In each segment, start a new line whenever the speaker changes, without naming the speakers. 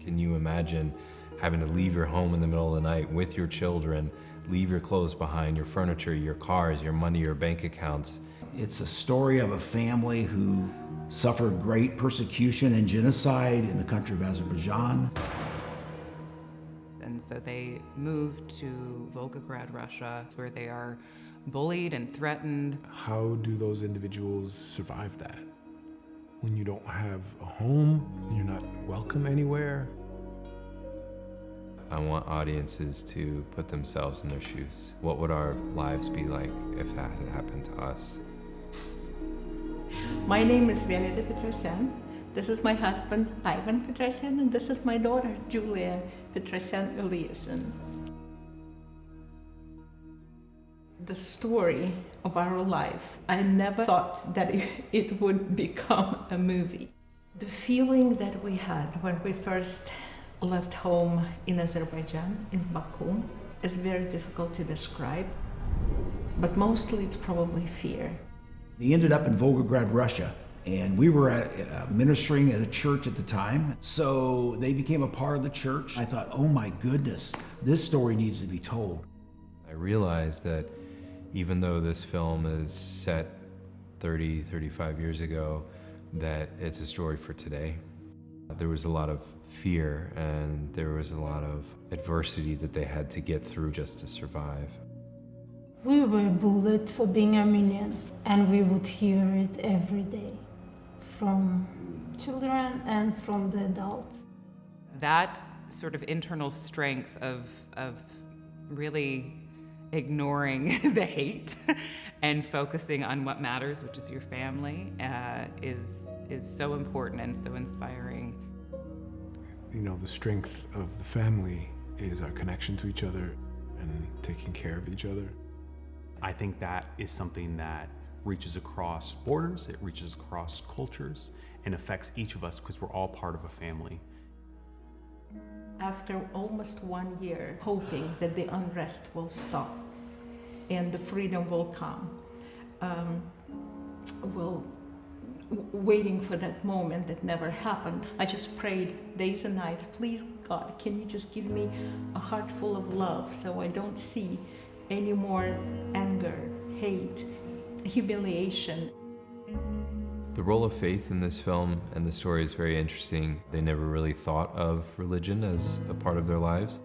Can you imagine having to leave your home in the middle of the night with your children, leave your clothes behind, your furniture, your cars, your money, your bank accounts?
It's a story of a family who suffered great persecution and genocide in the country of Azerbaijan.
And so they moved to Volgograd, Russia, where they are bullied and threatened.
How do those individuals survive that? When you don't have a home, you're not welcome anywhere.
I want audiences to put themselves in their shoes. What would our lives be like if that had happened to us?
My name is Petrosyan. This is my husband, Ivan Petrosyan, and this is my daughter, Julia Petrosyan Eliasson. The story of our life, I never thought that it would become a movie. The feeling that we had when we first left home in Azerbaijan, in Baku, is very difficult to describe, but mostly it's probably fear.
They ended up in Volgograd, Russia, and we were ministering at a church at the time, so they became a part of the church. I thought, oh my goodness, this story needs to be told.
I realized that even though this film is set 30, 35 years ago, that it's a story for today. There was a lot of fear and there was a lot of adversity that they had to get through just to survive.
We were bullied for being Armenians, and we would hear it every day from children and from the adults.
That sort of internal strength of really ignoring the hate and focusing on what matters, which is your family, is so important and so inspiring.
You know, the strength of the family is our connection to each other and taking care of each other.
I think that is something that reaches across borders, it reaches across cultures, and affects each of us because we're all part of a family.
After almost 1 year, hoping that the unrest will stop and the freedom will come, waiting for that moment that never happened. I just prayed days and nights, please God, can you just give me a heart full of love so I don't see any more anger, hate, humiliation.
The role of faith in this film and the story is very interesting. They never really thought of religion as a part of their lives.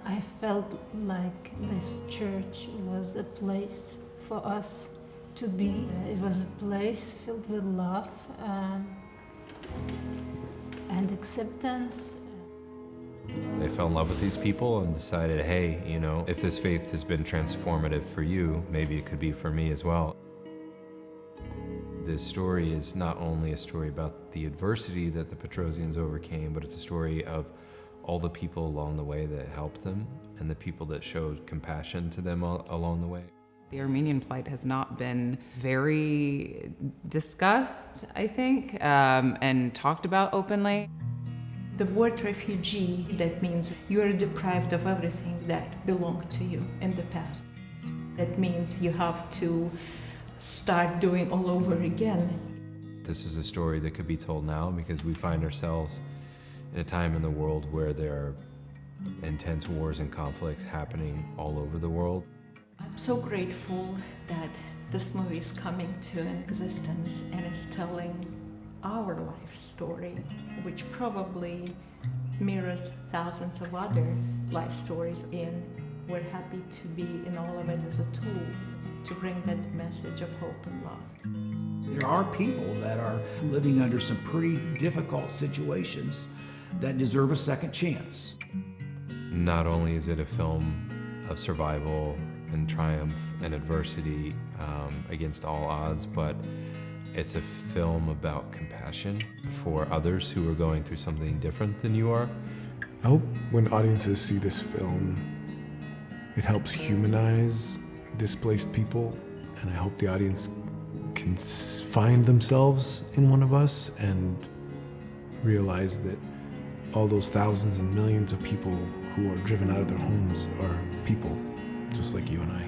I felt like this church was a place for us to be. It was a place filled with love and acceptance.
They fell in love with these people and decided, hey, you know, if this faith has been transformative for you, maybe it could be for me as well. This story is not only a story about the adversity that the Petrosyans overcame, but it's a story of all the people along the way that helped them and the people that showed compassion to them along the way.
The Armenian plight has not been very discussed, I think, and talked about openly.
The word refugee, that means you are deprived of everything that belonged to you in the past. That means you have to start doing all over again.
This is a story that could be told now because we find ourselves in a time in the world where there are intense wars and conflicts happening all over the world.
I'm so grateful that this movie is coming to an existence and is telling our life story, which probably mirrors thousands of other life stories, and we're happy to be in all of it as a tool to bring that message of hope and love.
There are people that are living under some pretty difficult situations that deserve a second chance.
Not only is it a film of survival and triumph and adversity against all odds, but it's a film about compassion for others who are going through something different than you are.
I hope when audiences see this film, it helps humanize displaced people, and I hope the audience can find themselves in one of us and realize that all those thousands and millions of people who are driven out of their homes are people just like you and I.